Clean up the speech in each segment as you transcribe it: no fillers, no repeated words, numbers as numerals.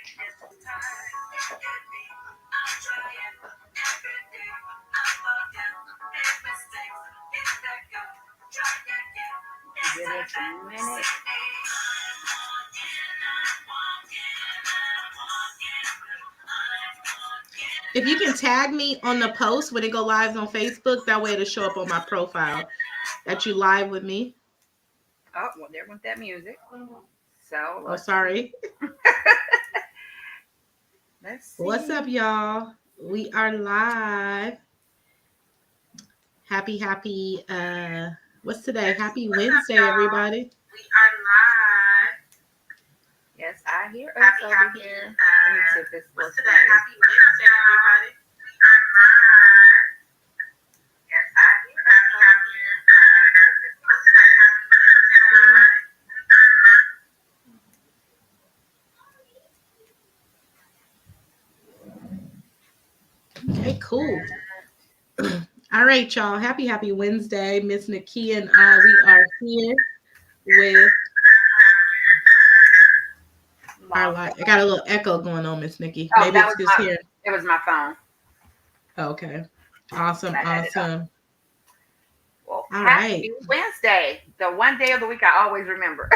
Give it a minute. If you can tag me on the post when it go live on Facebook, that way it'll show up on my profile that you live with me. Oh, well, there went that music. So Oh, sorry. let's see. What's up, y'all? We are live. Happy, what's today? Happy Wednesday, everybody. We are live. Yes, I hear us over here. Let me see if it's what's today? Happy Wednesday, everybody. We are live. Yes, I hear us over here. What's today? Happy Wednesday. Okay, cool. All right, y'all. Happy Wednesday. Miss Nakia and I, we are here with our live. I got a little echo going on, Miss Nikki. Oh, maybe it's just here. It was my phone. Okay. Awesome. Well, happy Wednesday. The one day of the week I always remember.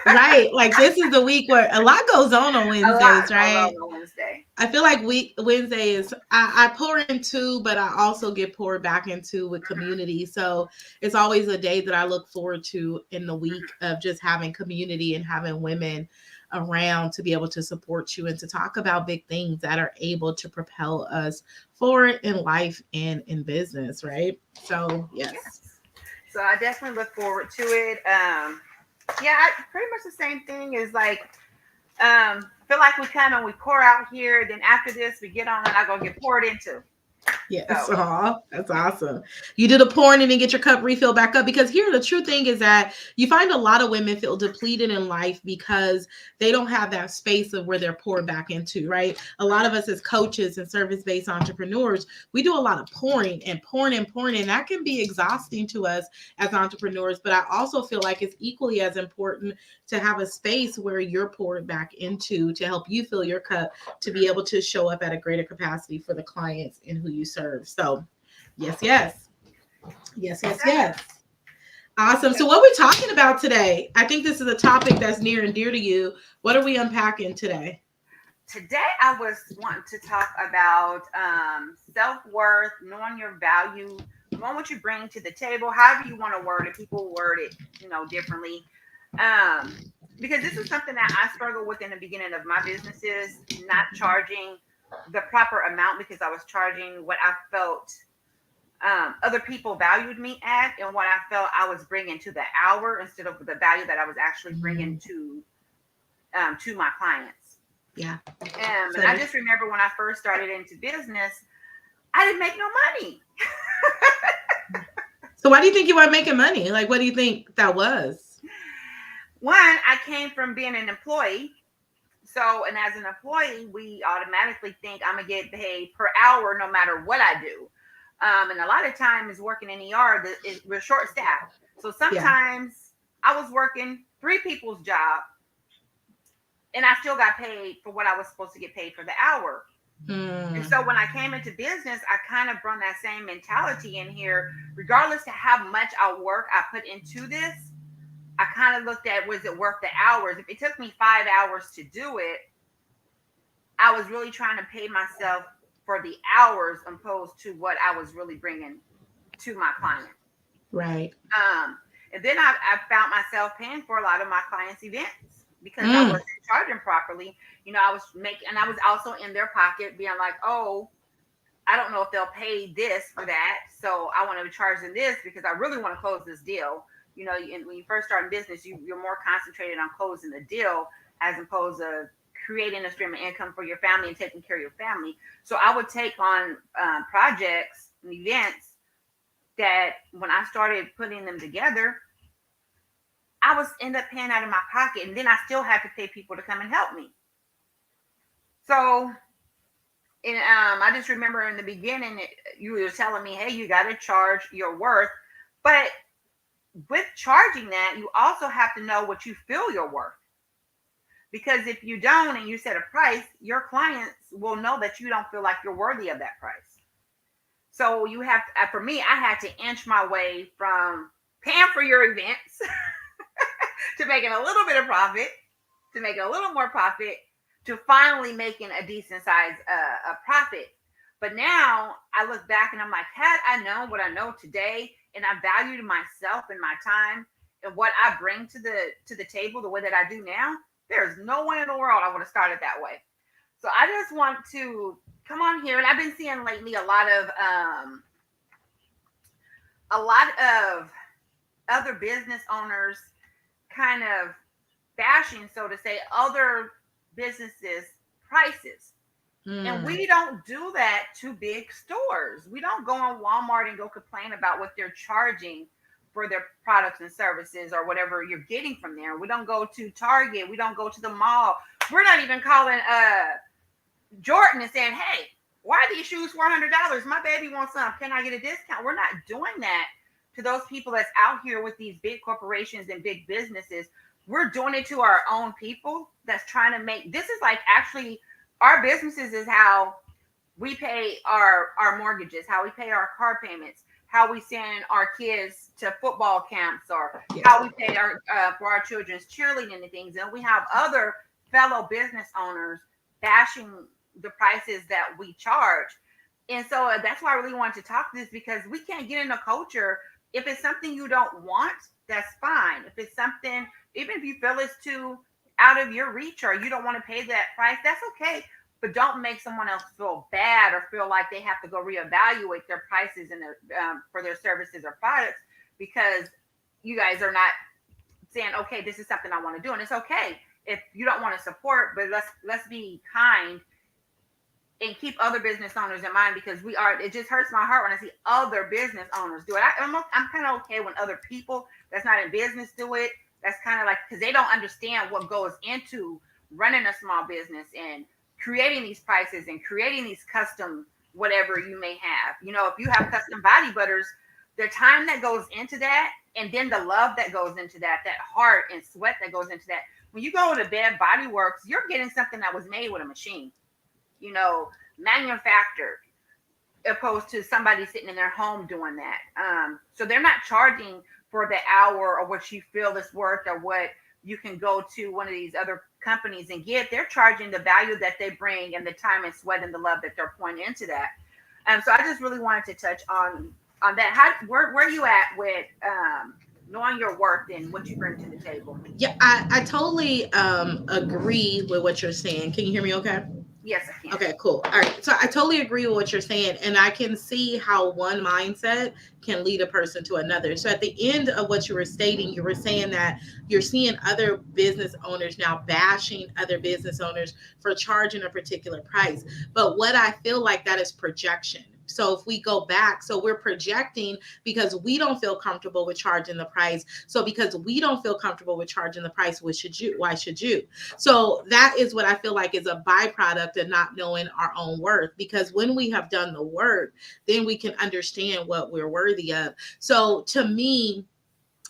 Right. Like this is the week where a lot goes on Wednesdays, right? On Wednesday. I feel like Wednesday is I pour into, but I also get poured back into with community. So it's always a day that I look forward to in the week of just having community and having women around to be able to support you and to talk about big things that are able to propel us forward in life and in business, right? So yes. So I definitely look forward to it. Pretty much the same thing is like feel like we pour out here, then after this we get on and I go get poured into. Yes. So. That's awesome. You do the pouring and then get your cup refilled back up, because here the true thing is that you find a lot of women feel depleted in life because they don't have that space of where they're poured back into, right? A lot of us as coaches and service-based entrepreneurs, we do a lot of pouring, and that can be exhausting to us as entrepreneurs. But I also feel like it's equally as important to have a space where you're poured back into to help you fill your cup to be able to show up at a greater capacity for the clients and who you serve. So yes. Awesome. So what we're talking about today, I think this is a topic that's near and dear to you. What are we unpacking today? Today, I was wanting to talk about self-worth, knowing your value, knowing what you bring to the table, however you want to word it. People word it, differently. Because this is something that I struggled with in the beginning of my businesses, not charging the proper amount because I was charging what I felt other people valued me at and what I felt I was bringing to the hour instead of the value that I was actually bringing to my clients. Yeah. And I just remember when I first started into business, I didn't make no money. So why do you think you weren't making money? Like, what do you think that was? One, I came from being an employee. So, and as an employee, we automatically think I'm going to get paid per hour no matter what I do. And a lot of times working in ER, we're short staffed. So sometimes I was working 3 people's job and I still got paid for what I was supposed to get paid for the hour. And so when I came into business, I kind of brought that same mentality in here. Regardless of how much work I put into this, I kind of looked at, was it worth the hours? If it took me 5 hours to do it, I was really trying to pay myself for the hours opposed to what I was really bringing to my client. Right. And then I found myself paying for a lot of my clients' events because I wasn't charging properly. I was making, and I was also in their pocket being like, oh, I don't know if they'll pay this for that. So I want to charge them this because I really want to close this deal. And when you first start in business, you're more concentrated on closing the deal as opposed to creating a stream of income for your family and taking care of your family. So I would take on projects and events that when I started putting them together, I was end up paying out of my pocket, and then I still had to pay people to come and help me. So, and I just remember in the beginning, you were telling me, hey, you got to charge your worth. But with charging that, you also have to know what you feel you're worth. Because if you don't and you set a price, your clients will know that you don't feel like you're worthy of that price. So you have to, for me, I had to inch my way from paying for your events to making a little bit of profit, to making a little more profit, to finally making a decent size a profit. But now I look back and I'm like, had I known what I know today, and I valued myself and my time and what I bring to the table the way that I do now, there's no way in the world I would have started that way. So I just want to come on here, and I've been seeing lately a lot of other business owners kind of bashing, so to say, other businesses' prices. And Mm. we don't do that to big stores. We don't go on Walmart and go complain about what they're charging for their products and services or whatever you're getting from there. We don't go to Target. We don't go to the mall. We're not even calling Jordan and saying, "Hey, why are these shoes $400? My baby wants some. Can I get a discount?" We're not doing that to those people that's out here with these big corporations and big businesses. We're doing it to our own people that's trying to make this is like actually our businesses is how we pay our mortgages, how we pay our car payments, how we send our kids to football camps, or how we pay our for our children's cheerleading and things. And we have other fellow business owners bashing the prices that we charge. And so that's why I really wanted to talk to this, because we can't get in a culture. If it's something you don't want, that's fine. If it's something, even if you feel it's too out of your reach or you don't want to pay that price, that's okay. But don't make someone else feel bad or feel like they have to go reevaluate their prices and their for their services or products because you guys are not saying, okay, this is something I want to do. And it's okay if you don't want to support, but let's be kind and keep other business owners in mind, because we are, it just hurts my heart when I see other business owners do it. I'm kind of okay when other people that's not in business do it. That's kind of like, because they don't understand what goes into running a small business and creating these prices and creating these custom whatever you may have. You know, if you have custom body butters, the time that goes into that, and then the love that goes into that, that heart and sweat that goes into that. When you go to Bed Body Works, you're getting something that was made with a machine, you know, manufactured, opposed to somebody sitting in their home doing that. So they're not charging for the hour or what you feel is worth or what you can go to one of these other companies and get. They're charging the value that they bring and the time and sweat and the love that they're pouring into that. So I just really wanted to touch on that. Where are you at with knowing your worth and what you bring to the table? Yeah, I totally agree with what you're saying. Can you hear me okay? Yes, I can. Okay, cool. All right. So I totally agree with what you're saying. And I can see how one mindset can lead a person to another. So at the end of what you were stating, you were saying that you're seeing other business owners now bashing other business owners for charging a particular price. But what I feel like that is projection. So if we go back, so we're projecting because we don't feel comfortable with charging the price. So because we don't feel comfortable with charging the price, what should you? Why should you? So that is what I feel like is a byproduct of not knowing our own worth. Because when we have done the work, then we can understand what we're worthy of. So to me,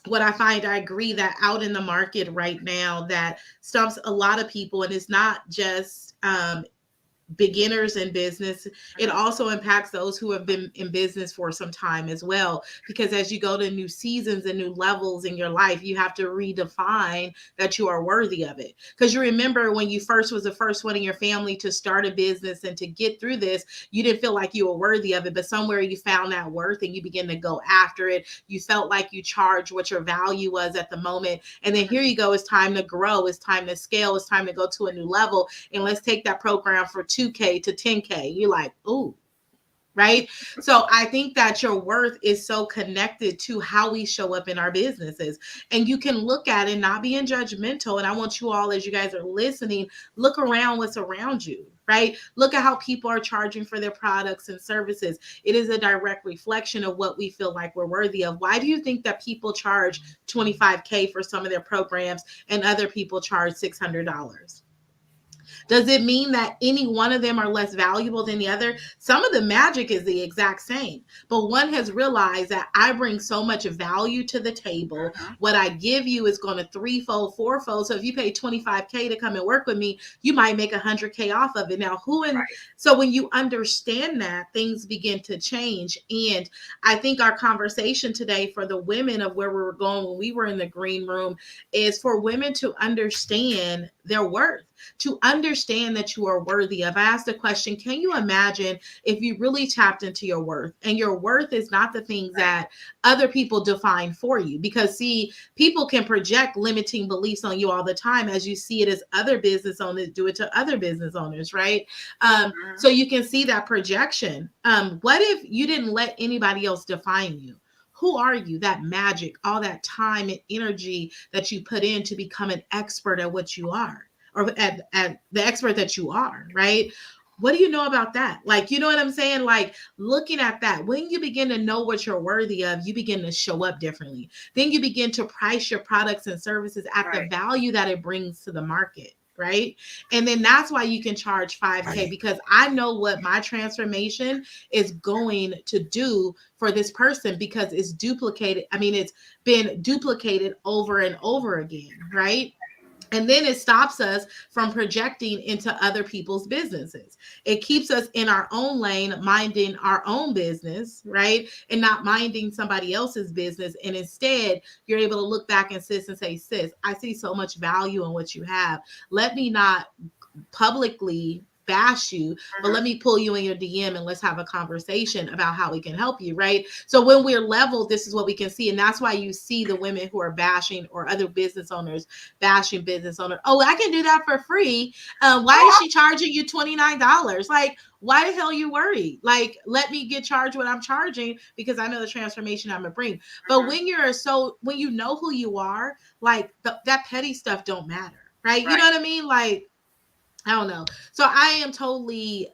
what I find, I agree that out in the market right now, that stumps a lot of people, and it's not just beginners in business. It also impacts those who have been in business for some time as well, because as you go to new seasons and new levels in your life, you have to redefine that you are worthy of it. Because you remember when you first was the first one in your family to start a business and to get through this, you didn't feel like you were worthy of it, but somewhere you found that worth and you begin to go after it. You felt like you charged what your value was at the moment, and then here you go, it's time to grow, it's time to scale, it's time to go to a new level, and let's take that program for 2K to 10K. You're like, ooh, right? So I think that your worth is so connected to how we show up in our businesses. And you can look at it, not being judgmental. And I want you all, as you guys are listening, look around what's around you, right? Look at how people are charging for their products and services. It is a direct reflection of what we feel like we're worthy of. Why do you think that people charge 25K for some of their programs and other people charge $600? Does it mean that any one of them are less valuable than the other? Some of the magic is the exact same, but one has realized that I bring so much value to the table. Mhm. What I give you is going to threefold, fourfold. So if you pay 25K to come and work with me, you might make 100K off of it. Now, who in Right. so when you understand that, things begin to change. And I think our conversation today for the women of where we were going when we were in the green room is for women to understand their worth, to understand that you are worthy of. I asked the question, can you imagine if you really tapped into your worth? And your worth is not the things Right. that other people define for you. Because, see, people can project limiting beliefs on you all the time, as you see it as other business owners do it to other business owners, right? So Mhm. you can see that projection. What if you didn't let anybody else define you? Who are you? That magic, all that time and energy that you put in to become an expert at what you are, or at the expert that you are, right? What do you know about that? Like, you know what I'm saying? Like, looking at that, when you begin to know what you're worthy of, you begin to show up differently. Then you begin to price your products and services at the Right. value that it brings to the market, right? And then that's why you can charge 5K, because I know what my transformation is going to do for this person, because it's duplicated. I mean, it's been duplicated over and over again, right? And then it stops us from projecting into other people's businesses. It keeps us in our own lane, minding our own business, right? And not minding somebody else's business. And instead, you're able to look back and say, sis, I see so much value in what you have. Let me not publicly bash you, but Mhm. let me pull you in your DM and let's have a conversation about how we can help you, right? So when we're level, this is what we can see. And that's why you see the women who are bashing, or other business owners bashing business owner. Oh, I can do that for free. Why is she charging you $29? Like, why the hell you worried? Like, let me get charged what I'm charging, because I know the transformation I'm gonna bring. But Mhm. when you know who you are, like that petty stuff don't matter, right? You know Right. what I mean? Like, I don't know. So I am totally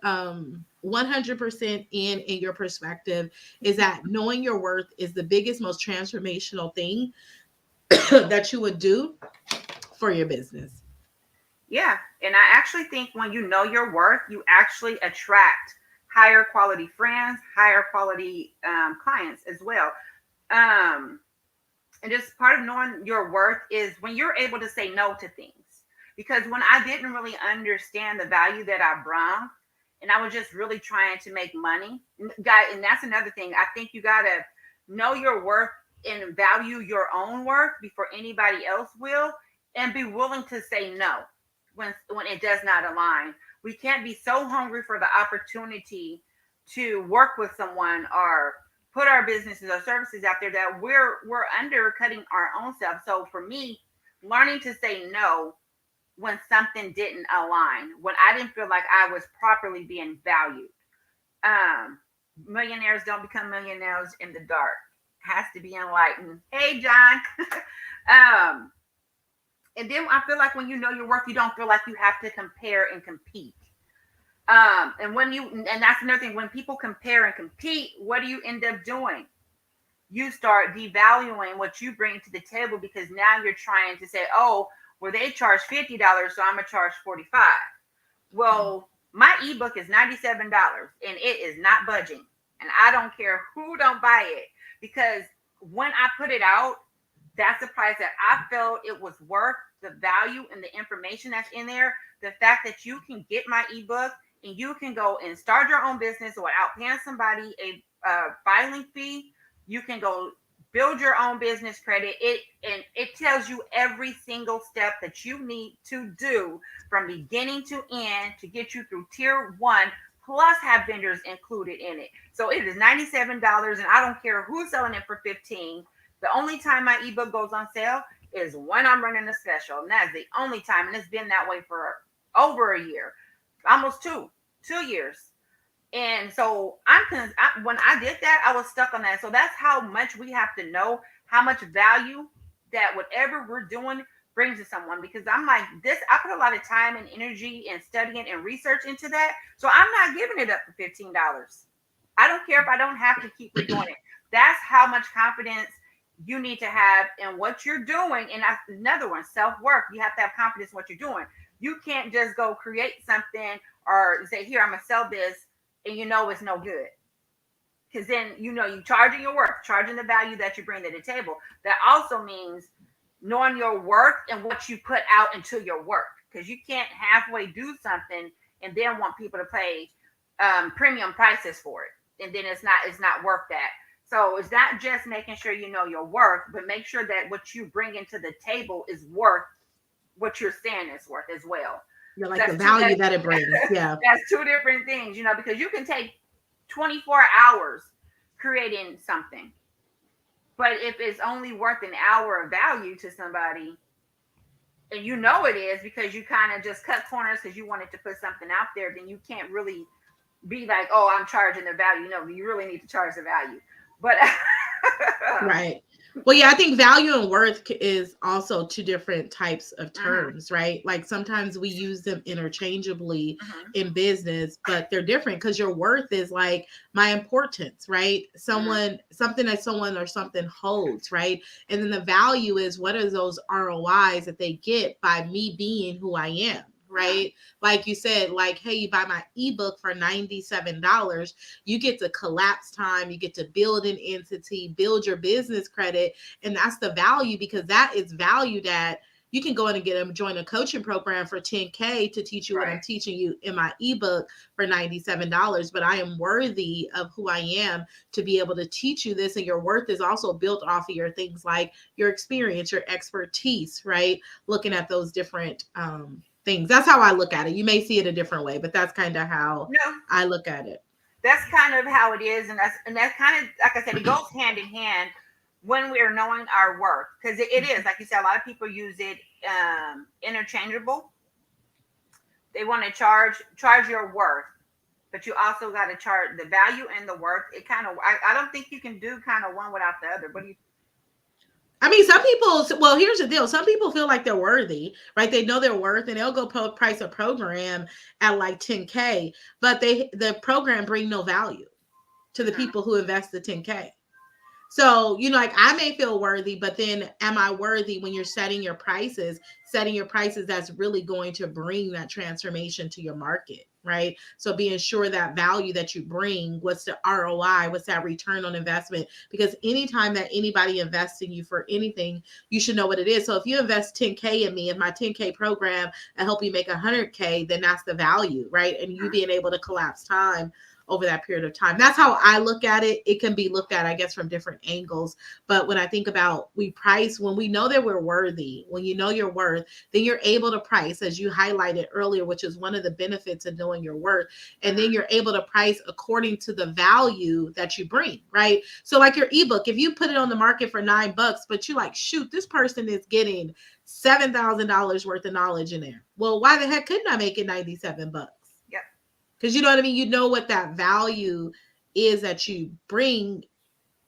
100% in your perspective, is that knowing your worth is the biggest, most transformational thing that you would do for your business. Yeah. And I actually think when you know your worth, you actually attract higher quality friends, higher quality clients as well. Um, and just part of knowing your worth is when you're able to say no to things. Because when I didn't really understand the value that I brought, and I was just really trying to make money, guy, and that's another thing. I think you gotta know your worth and value your own worth before anybody else will, and be willing to say no when it does not align. We can't be so hungry for the opportunity to work with someone or put our businesses or services out there that we're undercutting our own self. So for me, learning to say no when something didn't align, when I didn't feel like I was properly being valued. Um, Millionaires don't become millionaires in the dark. Has to be enlightened. Hey, John. um, and then I feel like when you know your worth, you don't feel like you have to compare and compete. And that's another thing. When people compare and compete, what do you end up doing? You start devaluing what you bring to the table, because now you're trying to say, oh, well, they charge $50, so I'm gonna charge 45. Well, my ebook is $97 and it is not budging. And I don't care who don't buy it, because when I put it out, that's the price that I felt it was worth, the value and the information that's in there. The fact that you can get my ebook and you can go and start your own business without paying somebody a filing fee. You can go build your own business credit. It tells you every single step that you need to do from beginning to end to get you through tier one, plus have vendors included in it. So it is $97, and I don't care who's selling it for 15. The only time my ebook goes on sale is when I'm running a special, and that's the only time, and it's been that way for over a year, almost 2 years. And so when I did that, I was stuck on that. So that's how much we have to know how much value that whatever we're doing brings to someone. Because I'm like this, I put a lot of time and energy and studying and research into that. So I'm not giving it up for $15. I don't care if I don't have to keep redoing it. That's how much confidence you need to have in what you're doing. And that's another one, self-worth. You have to have confidence in what you're doing. You can't just go create something or say, here, I'm gonna sell this, and it's no good. Because then you charging your worth, charging the value that you bring to the table. That also means knowing your worth and what you put out into your work. Because you can't halfway do something and then want people to pay premium prices for it, and then it's not worth that. So it's not just making sure you know your worth, but make sure that what you bring into the table is worth what you're saying is worth as well. You're like the That's two value that it brings. Yeah. that's two different things, because you can take 24 hours creating something, but if it's only worth an hour of value to somebody, and it is because you kind of just cut corners because you wanted to put something out there, then you can't really be like, oh, I'm charging the value. No, you really need to charge the value. But Right. Well, yeah, I think value and worth is also two different types of Mhm, terms, right? Like sometimes we use them interchangeably mhm, in business, but they're different because your worth is like my importance, right? mhm, Something that someone or something holds, right? And then the value is what are those ROIs that they get by me being who I am, mhm. right? Like you said, like, hey, you buy my ebook for $97, you get to collapse time, you get to build an entity, build your business credit, and that's the value because that is valued at. You can go in and get them join a coaching program for 10K to teach you what I'm Right. teaching you in my ebook for $97, but I am worthy of who I am to be able to teach you this, and your worth is also built off of your things like your experience, your expertise, right? Looking at those different things. That's how I look at it. You may see it a different way, but that's kind of how No, I look at it. that's kind of how it is, and that's kind of like I said, it goes hand in hand when we're knowing our worth, because it is like you said, a lot of people use it interchangeable. They want to charge your worth, but you also got to charge the value and the worth. It kind of I don't think you can do kind of one without the other. What do you? I mean, some people, well, here's the deal. Some people feel like they're worthy, right? They know their worth and they'll go price a program at like 10K, but the program bring no value to the Mhm. people who invest the 10K. So, like I may feel worthy, but then am I worthy when you're setting your prices that's really going to bring that transformation to your market, right? So being sure that value that you bring, what's the ROI, what's that return on investment? Because anytime that anybody invests in you for anything, you should know what it is. So if you invest 10K in me, in my 10K program and help you make 100K, then that's the value, right? And you being able to collapse time over that period of time. That's how I look at it. It can be looked at, I guess, from different angles. But when I think about we price, when we know that we're worthy, when you know your worth, then you're able to price, as you highlighted earlier, which is one of the benefits of knowing your worth. And then you're able to price according to the value that you bring, right? So, like your ebook, if you put it on the market for $9, but you like, shoot, this person is getting $7,000 worth of knowledge in there. Well, why the heck couldn't I make it $97? Yep. Because you know what I mean? You know what that value is that you bring,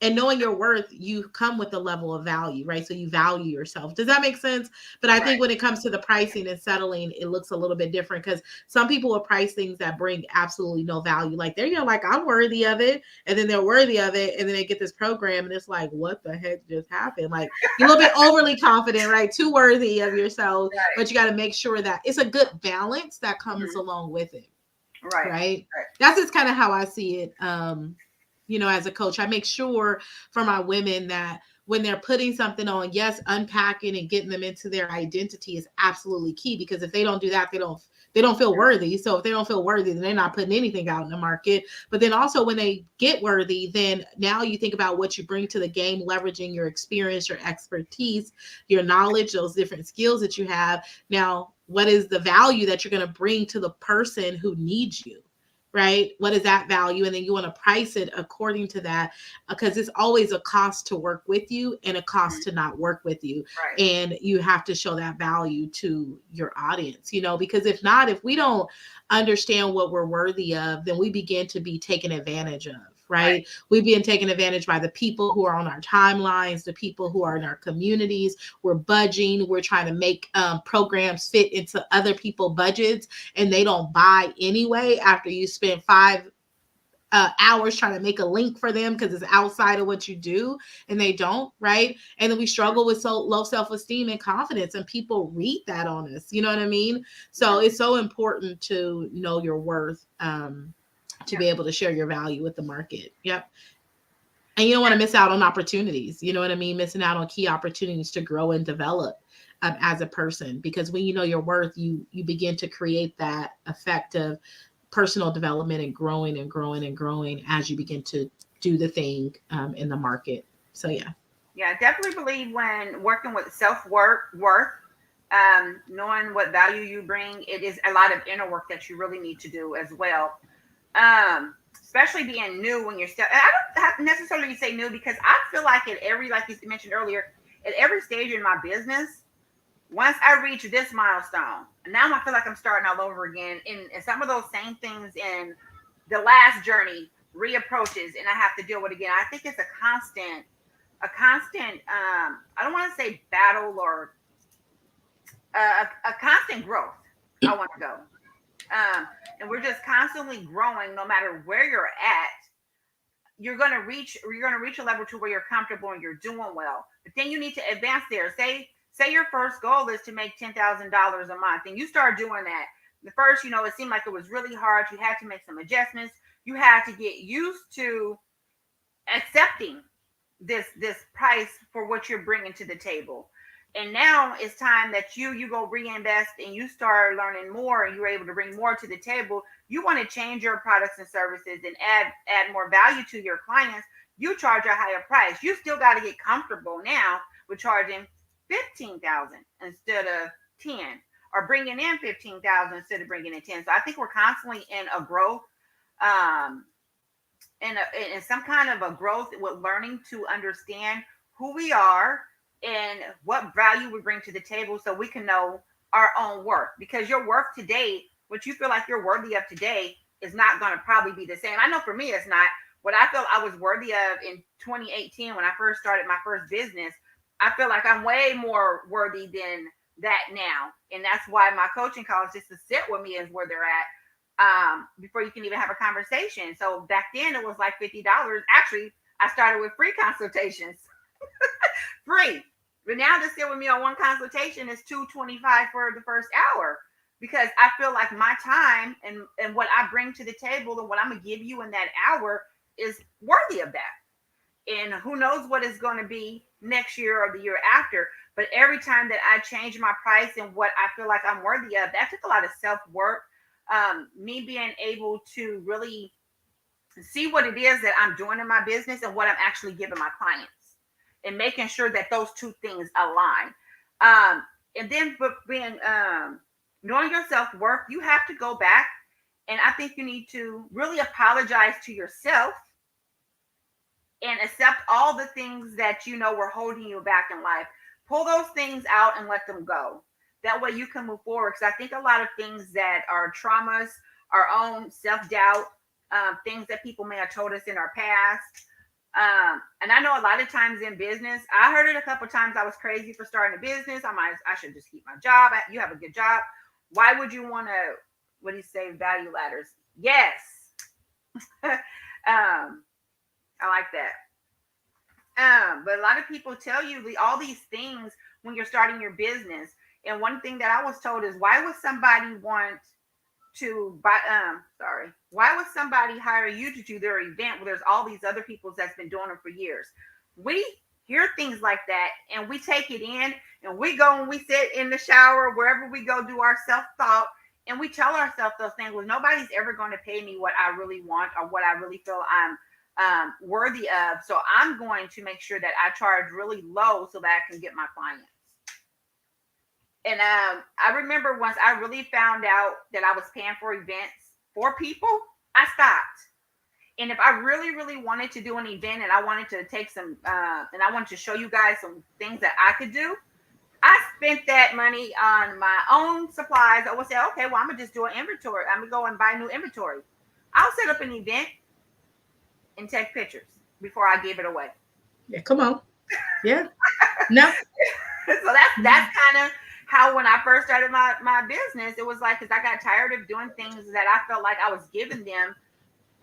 and knowing your worth, you come with a level of value, right? So you value yourself. Does that make sense? But I think Right. when it comes to the pricing and settling, it looks a little bit different because some people will price things that bring absolutely no value. Like they're like, I'm worthy of it. And then they're worthy of it. And then they get this program and it's like, what the heck just happened? Like you're a little bit overly confident, right? Too worthy of yourself. Right. But you got to make sure that it's a good balance that comes Mhm. along with it, Right. right? Right. That's just kind of how I see it. As a coach, I make sure for my women that when they're putting something on, yes, unpacking and getting them into their identity is absolutely key because if they don't do that, they don't feel worthy. So if they don't feel worthy, then they're not putting anything out in the market. But then also when they get worthy, then now you think about what you bring to the game, leveraging your experience, your expertise, your knowledge, those different skills that you have. Now, what is the value that you're going to bring to the person who needs you? Right? What is that value? And then you want to price it according to that because it's always a cost to work with you and a cost Mhm. to not work with you. Right. And you have to show that value to your audience, because if not, if we don't understand what we're worthy of, then we begin to be taken advantage of. Right. Right. We've been taken advantage by the people who are on our timelines, the people who are in our communities. We're budging. We're trying to make programs fit into other people's budgets and they don't buy anyway after you spend hours trying to make a link for them because it's outside of what you do, and they don't, right? And then we struggle with so low self-esteem and confidence, and people read that on us. You know what I mean? So Yeah. it's so important to know your worth, to Yeah. be able to share your value with the market. Yep. And you don't want to miss out on opportunities. You know what I mean? Missing out on key opportunities to grow and develop as a person, because when you know your worth, you begin to create that effective personal development and growing and growing and growing as you begin to do the thing in the market. So yeah. Yeah, I definitely believe when working with worth, knowing what value you bring, it is a lot of inner work that you really need to do as well. Especially being new when you're still. I don't have necessarily say new because I feel like at every, like you mentioned earlier, at every stage in my business, once I reach this milestone, now I feel like I'm starting all over again. And some of those same things in the last journey reapproaches, and I have to deal with again. I think it's a constant. I don't want to say battle or a constant growth. I want to go. And we're just constantly growing no matter where you're at. You're going to reach a level to where you're comfortable and you're doing well, but then you need to advance there. Say your first goal is to make $10,000 a month, and you start doing that. The first, it seemed like it was really hard. You had to make some adjustments. You had to get used to accepting this price for what you're bringing to the table. And now it's time that you go reinvest and you start learning more, and you're able to bring more to the table. You want to change your products and services and add more value to your clients. You charge a higher price. You still got to get comfortable now with charging 15,000 instead of 10, or bringing in 15,000 instead of bringing in 10. So I think we're constantly in a growth, um, in some kind of a growth with learning to understand who we are and what value we bring to the table, so we can know our own worth. Because your worth today, what you feel like you're worthy of today, is not going to probably be the same. I know for me, it's not. What I felt I was worthy of in 2018 when I first started my first business, I feel like I'm way more worthy than that now. And that's why my coaching calls, just to sit with me, is where they're at, before you can even have a conversation. So back then it was like $50. Actually, I started with free consultations. Free. But now to sit with me on one consultation is $225 for the first hour, because I feel like my time and what I bring to the table and what I'm gonna give you in that hour is worthy of that. And who knows what it's going to be next year or the year after. But every time that I change my price and what I feel like I'm worthy of, that took a lot of self-work. Me being able to really see what it is that I'm doing in my business and what I'm actually giving my clients, and making sure that those two things align. And then, but being knowing your self-worth, you have to go back, and I think you need to really apologize to yourself and accept all the things that were holding you back in life. Pull those things out and let them go. That way you can move forward. Because I think a lot of things that are traumas, our own self-doubt, things that people may have told us in our past. And I know a lot of times in business, I heard it a couple of times. I was crazy for starting a business. I should just keep my job. You have a good job. Why would you want to, what do you say, value ladders? Yes. I like that. But a lot of people tell you all these things when you're starting your business. And one thing that I was told is, why would somebody want to buy, why would somebody hire you to do their event when there's all these other people that's been doing it for years? We hear things like that and we take it in, and we go and we sit in the shower, wherever we go, do our self-thought, and we tell ourselves those things. Well, nobody's ever going to pay me what I really want or what I really feel I'm worthy of. So I'm going to make sure that I charge really low so that I can get my clients. And I remember once I really found out that I was paying for events for people, I stopped. And if I really, really wanted to do an event and I wanted to take some, and I wanted to show you guys some things that I could do, I spent that money on my own supplies. I would say, okay, well, I'm going to just do an inventory. I'm going to go and buy new inventory. I'll set up an event and take pictures before I give it away. Yeah, come on. Yeah. No. So that's kind of how, when I first started my business, it was like, because I got tired of doing things that I felt like I was giving them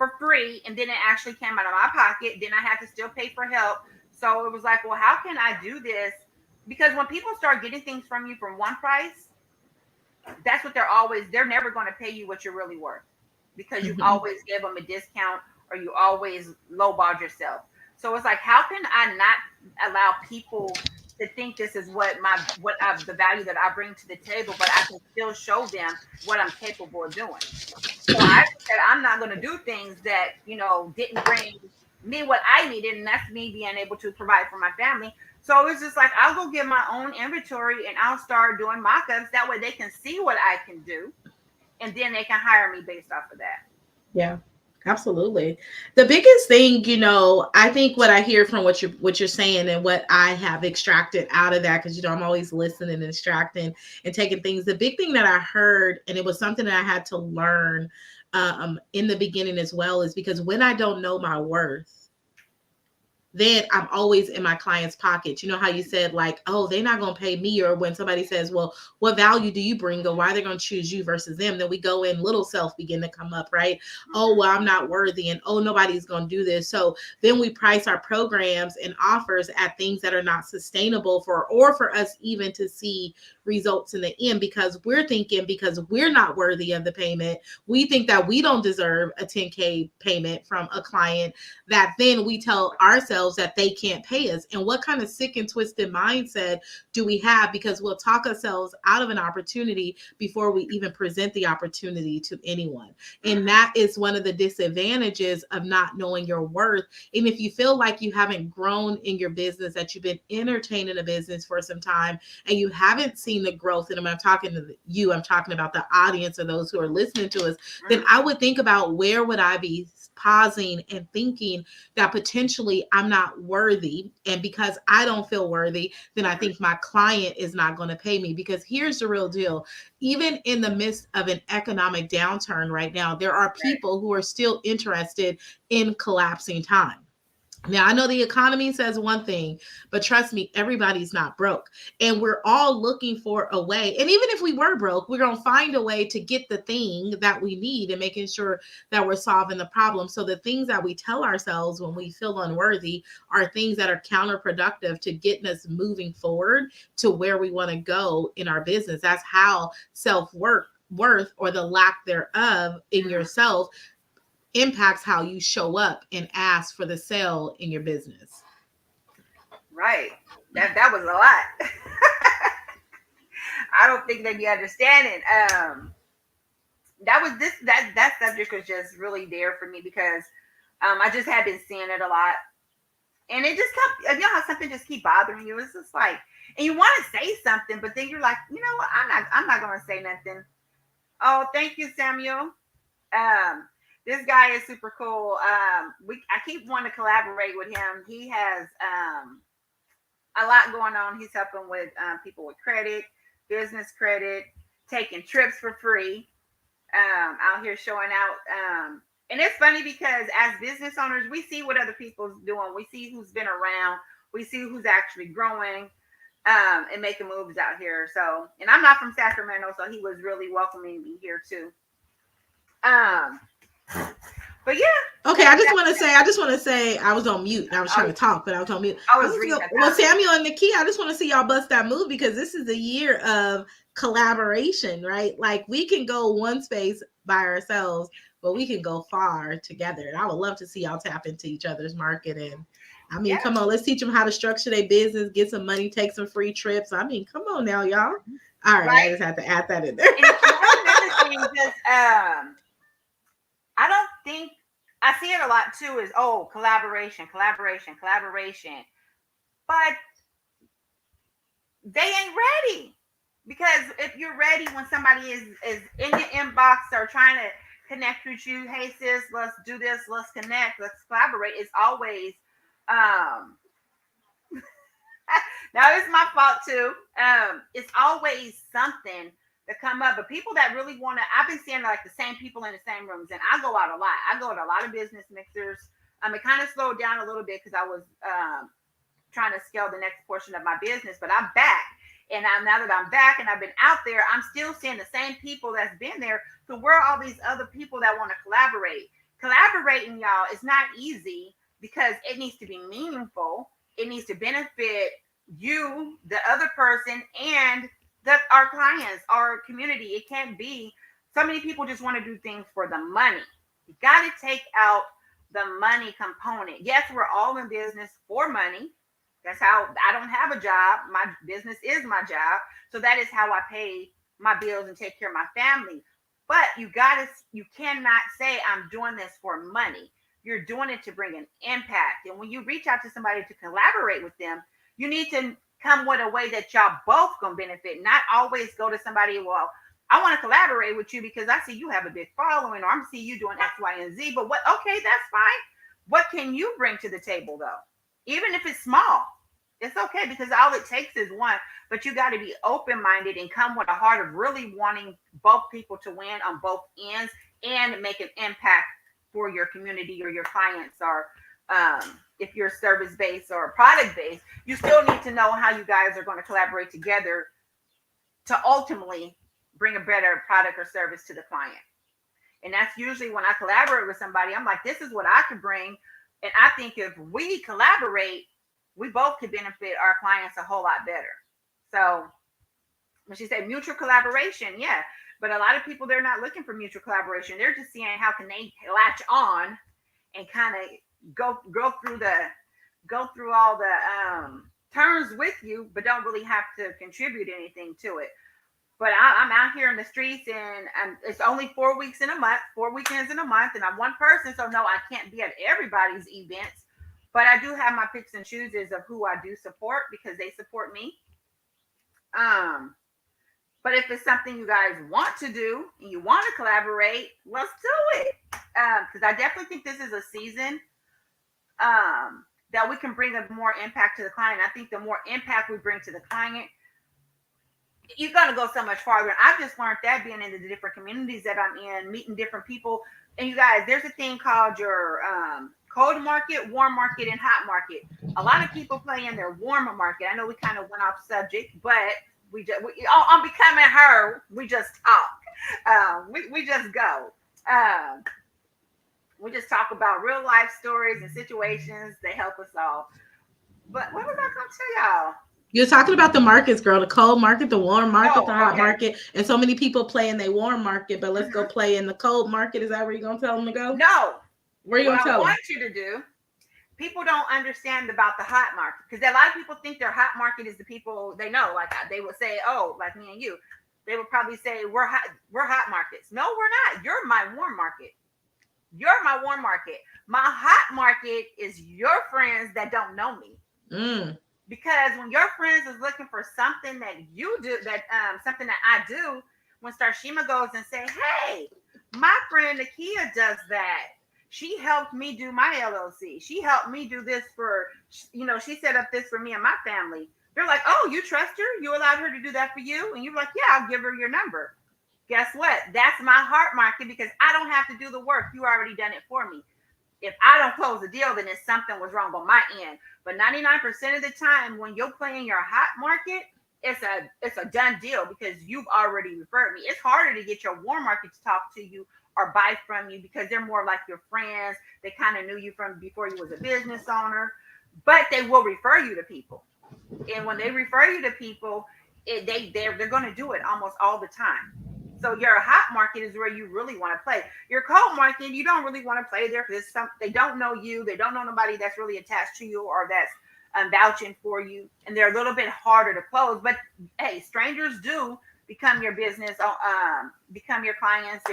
for free, and then it actually came out of my pocket. Then I had to still pay for help. So it was like, well, how can I do this? Because when people start getting things from you from one price, that's what they're never going to pay you what you're really worth, because you Mhm. always give them a discount, or you always lowball yourself. So it's like, how can I not allow people to think this is the value that I bring to the table, but I can still show them what I'm capable of doing. So I said, I'm not going to do things that, didn't bring me what I needed. And that's me being able to provide for my family. So it's just like, I'll go get my own inventory and I'll start doing mock-ups. That way they can see what I can do. And then they can hire me based off of that. Yeah, absolutely. The biggest thing, I think what I hear from what you're saying and what I have extracted out of that, because I'm always listening and extracting and taking things. The big thing that I heard, and it was something that I had to learn in the beginning as well, is because when I don't know my worth, then I'm always in my client's pocket. You know how you said, like, oh, they're not going to pay me. Or when somebody says, well, what value do you bring, or why they're going to choose you versus them? Then we go in, little self begin to come up, right? Oh, Mm-hmm. well, I'm not worthy. And oh, nobody's going to do this. So then we price our programs and offers at things that are not sustainable for us even to see results in the end, because we're thinking, because we're not worthy of the payment, we think that we don't deserve a 10K payment from a client, that then we tell ourselves that they can't pay us. And what kind of sick and twisted mindset do we have? Because we'll talk ourselves out of an opportunity before we even present the opportunity to anyone. And Mm-hmm. that is one of the disadvantages of not knowing your worth. And if you feel like you haven't grown in your business, that you've been entertaining a business for some time and you haven't seen the growth, and I'm talking to you, I'm talking about the audience or those who are listening to us, then I would think about, where would I be pausing and thinking that potentially I'm not worthy. And because I don't feel worthy, then I Mm-hmm. think my client is not going to pay me. Because here's the real deal. Even in the midst of an economic downturn right now, there are Right. people who are still interested in collapsing time. Now, I know the economy says one thing, but trust me, everybody's not broke. And we're all looking for a way. And even if we were broke, we're going to find a way to get the thing that we need and making sure that we're solving the problem. So, the things that we tell ourselves when we feel unworthy are things that are counterproductive to getting us moving forward to where we want to go in our business. That's how worth, or the lack thereof in Mm-hmm. yourself, impacts how you show up and ask for the sale in your business. Right. That was a lot. I don't think they be understanding. That was this that subject was just really there for me, because I just had been seeing it a lot, and it just kept, how something just keep bothering you. It's just like, and you want to say something, but then you're like, what, I'm not gonna say nothing. Oh, thank you, Samuel. This guy is super cool. I keep wanting to collaborate with him. He has a lot going on. He's helping with people with credit, business credit, taking trips for free, out here showing out. And it's funny because as business owners, we see what other people's doing. We see who's been around. We see who's actually growing, and making moves out here. So, and I'm not from Sacramento, so he was really welcoming me here too. Um, but yeah, Okay, I just want to say, I was on mute and I was I trying was to talk, but I was on mute. I I was was reading go, the well, comments. Samuel and Nikki, I just want to see y'all bust that move, because this is a year of collaboration, right? Like, we can go one space by ourselves, but we can go far together. And I would love to see y'all tap into each other's market. And I mean, Yeah. come on, let's teach them how to structure their business, get some money, take some free trips. I mean, come on now, y'all. All right, I Right. just had to add that in there. And that's another thing. Just I don't think I see it a lot too. Is, oh, collaboration, collaboration, collaboration, but they ain't ready. Because if you're ready when somebody is in your inbox or trying to connect with you, hey sis, let's do this, let's connect, let's collaborate. It's always um now it's my fault too. It's always something to come up. But people that really want to, I've been seeing like the same people in the same rooms, and I go out a lot. I go to a lot of business mixers. It kind of slowed down a little bit because I was trying to scale the next portion of my business, but I'm back. And now that I'm back and I've been out there, I'm still seeing the same people that's been there. So where are all these other people that want to collaborate? Collaborating, y'all, is not easy because it needs to be meaningful. It needs to benefit you, the other person, and our clients, our community. It can't be so many people just want to do things for the money. You got to take out the money component. Yes, we're all in business for money. That's how I don't have a job. My business is my job. So that is how I pay my bills and take care of my family. But you cannot say I'm doing this for money. You're doing it to bring an impact. And when you reach out to somebody to collaborate with them, you need to come with a way that y'all both gonna benefit. Not always go to somebody, well, I want to collaborate with you because I see you have a big following, or I'm see you doing X, Y, and Z. But what? Okay, that's fine. What can you bring to the table though? Even if it's small, it's okay because all it takes is one. But you got to be open minded and come with a heart of really wanting both people to win on both ends and make an impact for your community or your clients, or if you're service based or product based, you still need to know how you guys are going to collaborate together to ultimately bring a better product or service to the client. And that's usually when I collaborate with somebody, I'm like, this is what I could bring. And I think if we collaborate, we both could benefit our clients a whole lot better. So when she said mutual collaboration, yeah. But a lot of people, they're not looking for mutual collaboration. They're just seeing how can they latch on and kind of go through all the terms with you, but don't really have to contribute anything to it. But I'm out here in the streets, and it's only 4 weeks in a month, 4 weekends in a month, and I'm one person, so no, I can't be at everybody's events. But I do have my picks and chooses of who I do support because they support me. Um, but if it's something you guys want to do and you want to collaborate, let's do it. Because I definitely think this is a season that we can bring a more impact to the client. I think the more impact we bring to the client, you're going to go so much farther. I've just learned that being in the different communities that I'm in, meeting different people. And you guys, there's a thing called your cold market, warm market, and hot market. A lot of people play in their warmer market. I know we kind of went off subject, but I'm becoming her. We just talk. We just go. We just talk about real life stories and situations that help us all. But what was I going to tell y'all? You're talking about the markets, girl. The cold market, the warm market, the hot Okay. market. And so many people play in the warm market, but let's go Mm-hmm. play in the cold market. Is that where you're going to tell them to go? No. Where are you going to What I tell them? want you to do, people don't understand about the hot market because a lot of people think their hot market is the people they know. Like they would say, oh, like me and you. They would probably say we're hot markets. No, we're not. You're my warm market. You're my warm market. My hot market is your friends that don't know me. Because when your friends is looking for something that you do, that something that I do, when Starshima goes and say, hey, my friend Nakia does that. She helped me do my LLC. She helped me do this for, she set up this for me and my family. They're like, oh, you trust her? You allowed her to do that for you? And you're like, yeah, I'll give her your number. Guess what? That's my heart market because I don't have to do the work. You already done it for me. If I don't close the deal, then it's something was wrong on my end. But 99% of the time, when you're playing your hot market, it's a done deal because you've already referred me. It's harder to get your warm market to talk to you or buy from you because they're more like your friends. They kind of knew you from before you was a business owner, but they will refer you to people. And when they refer you to people, they're going to do it almost all the time. So your hot market is where you really want to play. Your cold market, you don't really want to play there because they don't know you. They don't know nobody that's really attached to you or that's vouching for you. And they're a little bit harder to close. But hey, strangers do become your business, become your clients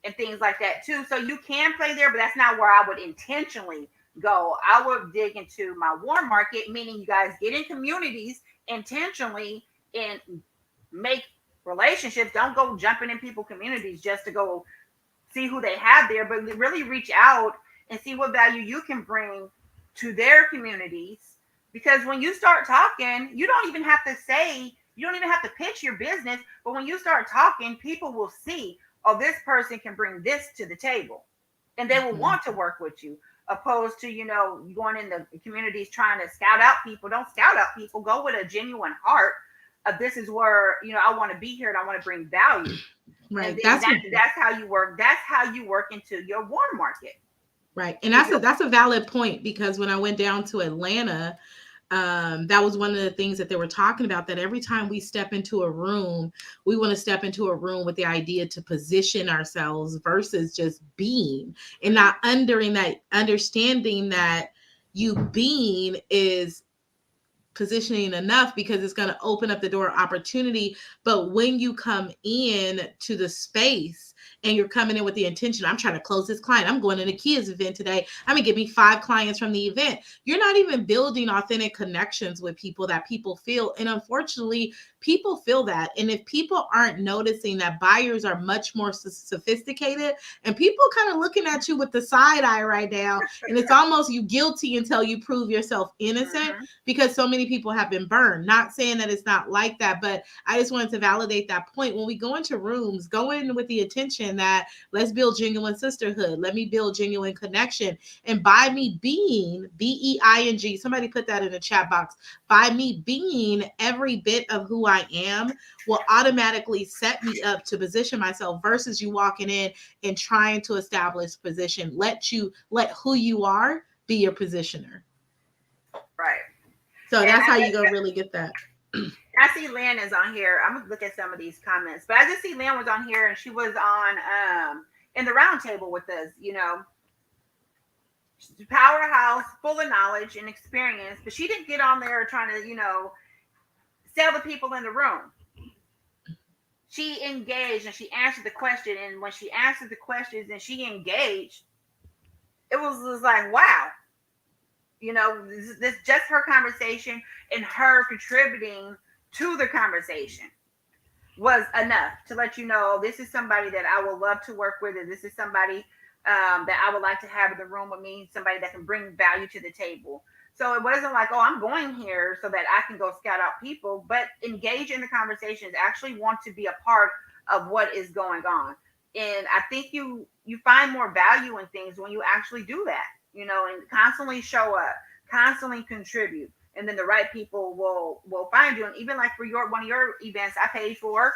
and things like that too. So you can play there, but that's not where I would intentionally go. I would dig into my warm market, meaning you guys get in communities intentionally and make relationships. Don't go jumping in people communities just to go see who they have there, but really reach out and see what value you can bring to their communities. Because when you start talking, you don't even have to pitch your business, but when you start talking, people will see, oh, this person can bring this to the table and they will want to work with you, opposed to going in the communities trying to scout out people. Don't scout out people. Go with a genuine heart of this is where I want to be here and I want to bring value. And Right. then that's how you work. That's how you work into your warm market. Right. And that's a valid point, because when I went down to Atlanta, that was one of the things that they were talking about, that every time we step into a room, we want to step into a room with the idea to position ourselves versus just being, and not understanding that you being is positioning enough, because it's going to open up the door of opportunity. But when you come in to the space and you're coming in with the intention, I'm trying to close this client, I'm going to Nakia's event today, I'm going to give me 5 clients from the event, you're not even building authentic connections with people that people feel. And unfortunately, people feel that. And if people aren't noticing that buyers are much more sophisticated, and people kind of looking at you with the side eye right now, and it's almost you guilty until you prove yourself innocent, Mm-hmm. because so many people have been burned. Not saying that it's not like that, but I just wanted to validate that point. When we go into rooms, go in with the intention that let's build genuine sisterhood. Let me build genuine connection. And by me being, BEING, somebody put that in the chat box, by me being every bit of who I am will automatically set me up to position myself, versus you walking in and trying to establish position. Let who you are be your positioner. Right. So And that's how you gonna really get that. I see Lynn is on here. I'm gonna look at some of these comments, but I just see Lynn was on here, and she was on in the round table with us. Powerhouse, full of knowledge and experience, but she didn't get on there trying to sell the people in the room. She engaged and she answered the question, and when she answered the questions and she engaged, it was like, wow. This just her conversation and her contributing to the conversation was enough to let you know this is somebody that I would love to work with, and this is somebody that I would like to have in the room with me, somebody that can bring value to the table. So it wasn't like, oh, I'm going here so that I can go scout out people, but engage in the conversations, actually want to be a part of what is going on. And I think you find more value in things when you actually do that, and constantly show up, constantly contribute, and then the right people will find you. And even like for one of your events, I paid for.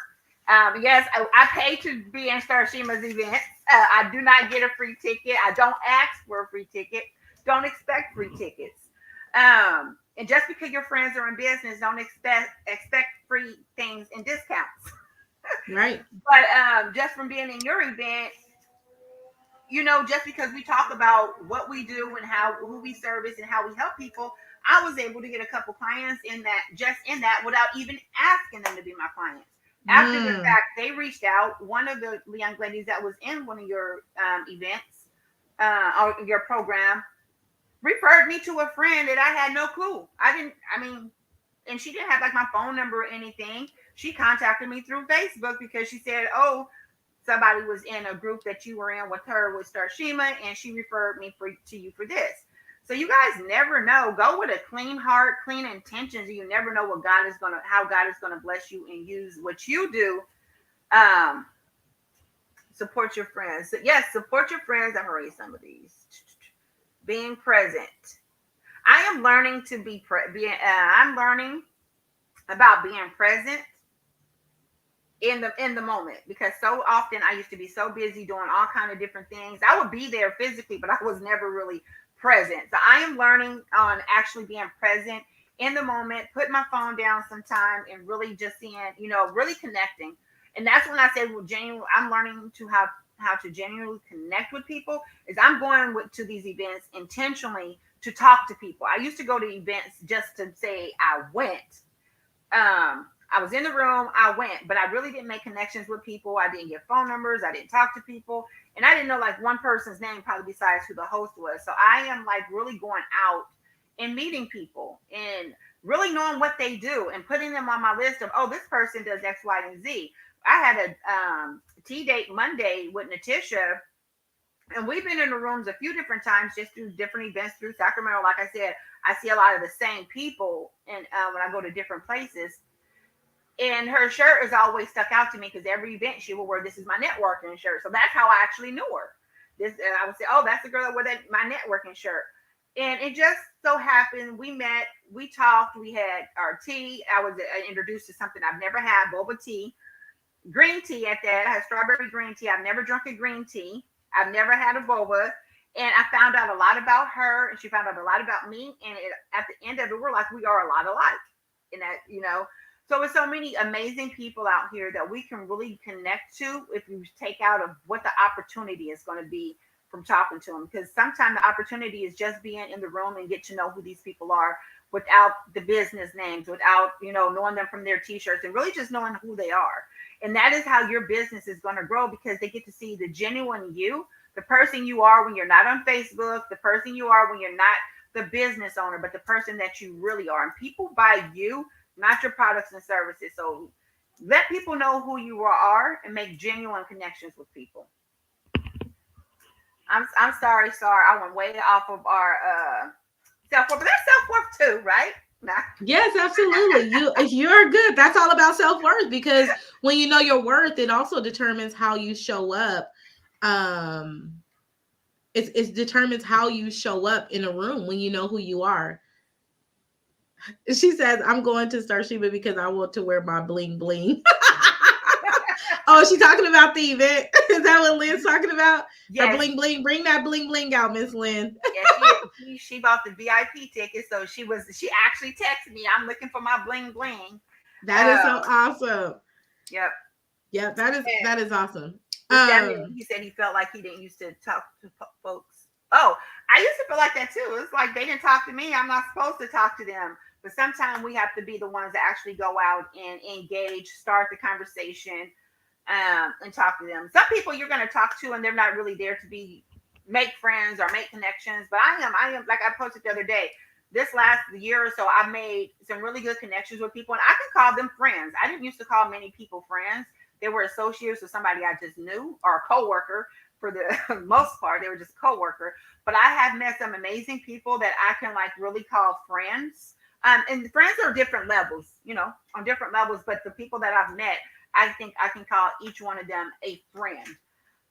Yes, I paid to be in Starshima's events. I do not get a free ticket. I don't ask for a free ticket. Don't expect free tickets. And just because your friends are in business, don't expect free things and discounts. Right. But just from being in your event, just because we talk about what we do and who we service and how we help people, I was able to get a couple clients in that without even asking them to be my clients. After the fact, they reached out. One of the young ladies that was in one of your events or your program referred me to a friend that I had no clue. And she didn't have like my phone number or anything. She contacted me through Facebook because she said, oh, somebody was in a group that you were in with her with Starshima, and she referred me to you for this. So you guys never know. Go with a clean heart, clean intentions. You never know how God is gonna bless you and use what you do. Support your friends. So, yes, support your friends. I'm gonna read some of these. Being present. I am learning to I'm learning about being present in the moment, because so often I used to be so busy doing all kind of different things. I would be there physically, but I was never really present. So I am learning on actually being present in the moment, putting my phone down sometime, and really just seeing, really connecting. And that's when I say, well, I'm learning to how to genuinely connect with people. Is I'm going to these events intentionally to talk to people. I used to go to events just to say I went. I was in the room, I went, but I really didn't make connections with people. I didn't get phone numbers. I didn't talk to people. And I didn't know like one person's name probably besides who the host was. So I am like really going out and meeting people and really knowing what they do and putting them on my list of, oh, this person does X, Y, and Z. I had a tea date Monday with Natisha, and we've been in the rooms a few different times just through different events through Sacramento. Like I said, I see a lot of the same people and when I go to different places. And her shirt has always stuck out to me because every event she will wear, this is my networking shirt. So that's how I actually knew her. I would say, oh, that's the girl that wore my networking shirt. And it just so happened we met, we talked, we had our tea. I was introduced to something I've never had, boba tea. green tea at that. I had strawberry green tea. I've never drunk a green tea. I've never had a boba. And I found out a lot about her, and she found out a lot about me. And at the end of it, we're like, we are a lot alike. In that, so with so many amazing people out here that we can really connect to if you take out of what the opportunity is going to be from talking to them. Because sometimes the opportunity is just being in the room and get to know who these people are without the business names, without, knowing them from their t-shirts and really just knowing who they are. And that is how your business is going to grow, because they get to see the genuine you, the person you are when you're not on Facebook, the person you are when you're not the business owner, but the person that you really are. And people buy you, not your products and services. So let people know who you are and make genuine connections with people. I'm sorry, I went way off of our self-worth, but that's self-worth too, right? Nah. Yes, absolutely. You're good. That's all about self-worth, because when you know your worth, it also determines how you show up. It determines how you show up in a room when you know who you are. She says, I'm going to Starship because I want to wear my bling bling. Oh, is she talking about the event? Is that what Lynn's talking about? Yes. Her bling bling. Bring that bling bling out, Miss Lynn. Yeah, she bought the VIP ticket, so she actually texted me, I'm looking for my bling bling. That is so awesome. Yep. Yep, that is awesome. He said he felt like he didn't used to talk to folks. Oh, I used to feel like that too. It's like they didn't talk to me. I'm not supposed to talk to them. But sometimes we have to be the ones that actually go out and engage, start the conversation, and talk to them. Some people you're going to talk to and they're not really there to make friends or make connections. But I am, like I posted the other day, this last year or so, I've made some really good connections with people, and I can call them friends. I didn't used to call many people friends. They were associates with somebody I just knew, or a coworker. For the most part, they were just coworker. But I have met some amazing people that I can like really call friends. And friends are different levels, on different levels. But the people that I've met, I think I can call each one of them a friend,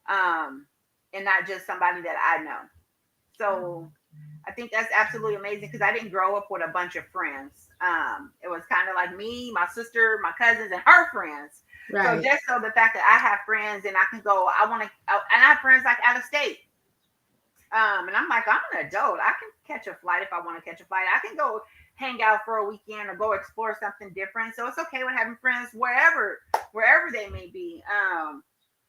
and not just somebody that I know. So I think that's absolutely amazing, because I didn't grow up with a bunch of friends. It was kind of like me, my sister, my cousins, and her friends. Right. So just so the fact that I have friends and I can go, and I have friends like out of state. And I'm like, I'm an adult. I can catch a flight if I want to catch a flight. I can go hang out for a weekend or go explore something different. So it's okay with having friends wherever they may be.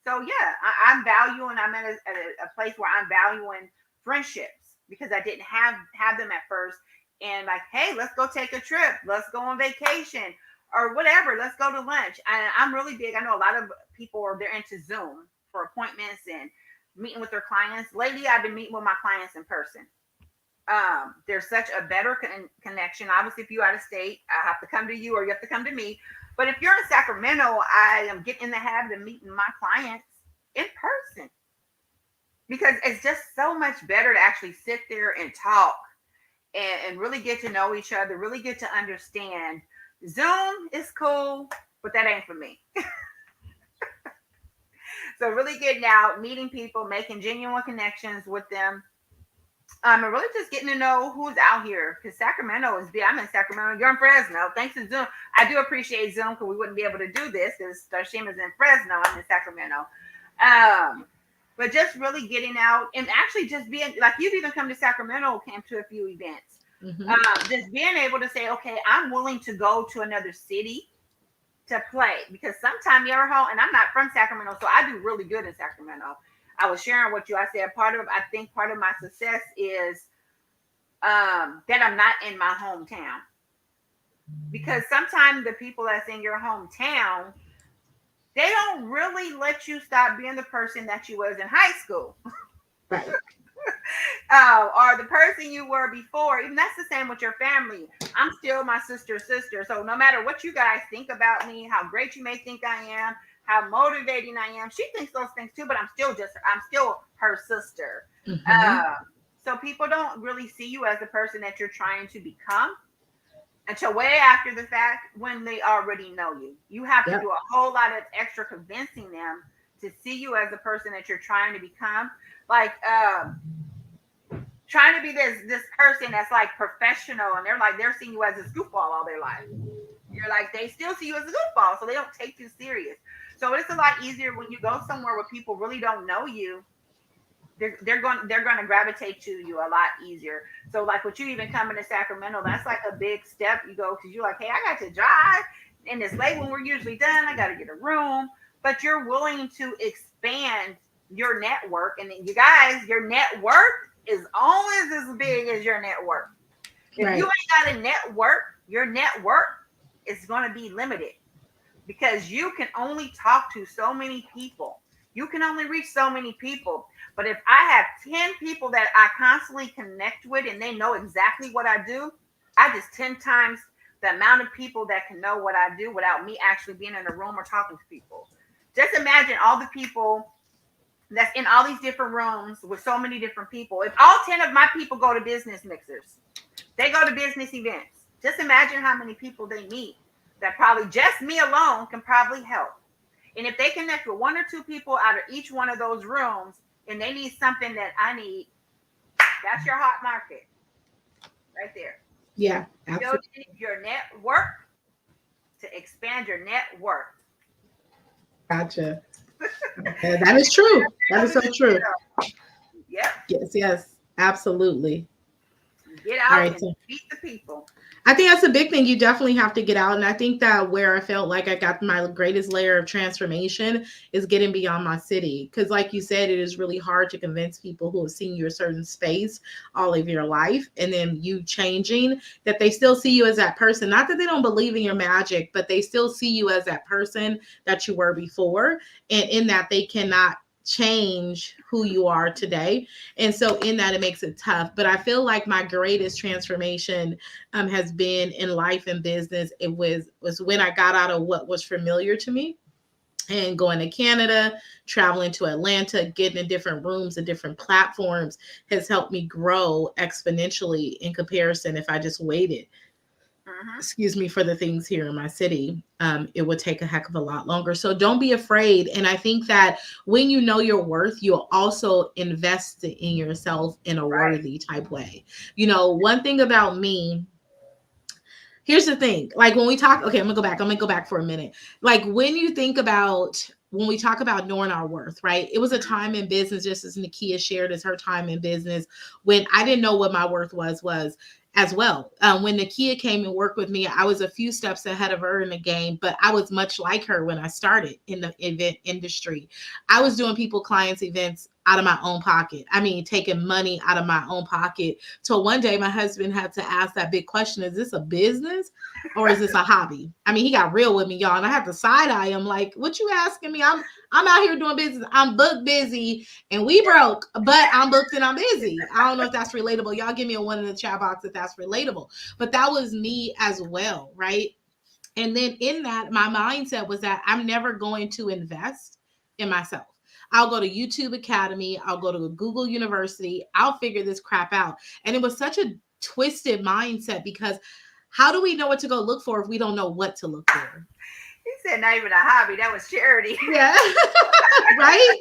So yeah, I'm valuing. I'm at a place where I'm valuing friendships, because I didn't have them at first. And like, hey, let's go take a trip. Let's go on vacation or whatever. Let's go to lunch. And I'm really big. I know a lot of people they're into Zoom for appointments and meeting with their clients. Lately, I've been meeting with my clients in person. There's such a better connection. Obviously, if you're out of state, I have to come to you or you have to come to me. But if you're in Sacramento, I am getting in the habit of meeting my clients in person, because it's just so much better to actually sit there and talk and really get to know each other, really get to understand. Zoom is cool, but that ain't for me. So really getting out, meeting people, making genuine connections with them. And really just getting to know who's out here, because Sacramento I'm in Sacramento, you're in Fresno. Thanks to Zoom. I do appreciate Zoom, because we wouldn't be able to do this because Starshima's in Fresno, I'm in Sacramento. But just really getting out and actually just being like, you've even come to Sacramento, came to a few events. Mm-hmm. Just being able to say, okay, I'm willing to go to another city to play, because sometimes you're home, and I'm not from Sacramento, so I do really good in Sacramento. I was sharing with you. I said part of my success is that I'm not in my hometown, because sometimes the people that's in your hometown, they don't really let you stop being the person that you was in high school. Right. Or the person you were before. Even that's the same with your family. I'm still my sister's sister. So no matter what you guys think about me, how great you may think I am, how motivating I am, she thinks those things too, but I'm still her sister. Mm-hmm. So people don't really see you as the person that you're trying to become until way after the fact, when they already know you. You have to do a whole lot of extra convincing them to see you as the person that you're trying to become. Like trying to be this person that's like professional, and they're seeing you as a goofball all their life. You're like, they still see you as a goofball, so they don't take you serious. So it's a lot easier when you go somewhere where people really don't know you. They're going to gravitate to you a lot easier. So like with you even coming to Sacramento, that's like a big step. You go because you're like, hey, I got to drive, and it's late when we're usually done. I got to get a room, but you're willing to expand your network, and then you guys, your network is always as big as your network. If you Right. ain't got a network, your network is going to be limited because you can only talk to so many people. You can only reach so many people. But if I have 10 people that I constantly connect with and they know exactly what I do, I just 10 times the amount of people that can know what I do without me actually being in a room or talking to people. Just imagine all the people that's in all these different rooms with so many different people. If all 10 of my people go to business mixers, they go to business events. Just imagine how many people they meet that probably just me alone can probably help. And if they connect with one or two people out of each one of those rooms and they need something that I need, that's your hot market right there. Yeah, absolutely. Building your network to expand your network. Gotcha. Okay, that is true. That is so true. Yep. Yes, yes, absolutely. Get All out right. and So meet the people. I think that's a big thing. You definitely have to get out. And I think that where I felt like I got my greatest layer of transformation is getting beyond my city. Because, like you said, it is really hard to convince people who have seen you a certain space all of your life and then you changing that they still see you as that person. Not that they don't believe in your magic, but they still see you as that person that you were before. And in that, they cannot change who you are today. And so, in that, it makes it tough. But I feel like my greatest transformation has been in life and business. It was when I got out of what was familiar to me and going to Canada, traveling to Atlanta, getting in different rooms and different platforms has helped me grow exponentially in comparison. If I just waited, Mm-hmm. excuse me, for the things here in my city, it would take a heck of a lot longer. So don't be afraid. And I think that when you know your worth, you'll also invest in yourself in a Right. worthy type way. You know, one thing about me, here's the thing, like when we talk, okay, I'm gonna go back for a minute. Like when you think about when we talk about knowing our worth, right? It was a Mm-hmm. time in business, just as Nakia shared as her time in business, when I didn't know what my worth was as well. When Nakia came and worked with me, I was a few steps ahead of her in the game, but I was much like her when I started in the event industry. I was doing people, clients, events out of my own pocket. I mean, taking money out of my own pocket. So one day my husband had to ask that big question, is this a business or is this a hobby? I mean, he got real with me, y'all, and I had to side eye him like, what you asking me? I'm out here doing business. I'm booked busy and we broke, but I'm booked and I'm busy. I don't know if that's relatable. Y'all give me a one in the chat box if that's relatable. But that was me as well, right? And then in that, my mindset was that I'm never going to invest in myself. I'll go to YouTube Academy, I'll go to Google University, I'll figure this crap out. And it was such a twisted mindset because how do we know what to go look for if we don't know what to look for? He said not even a hobby. That was charity. Yeah. Right?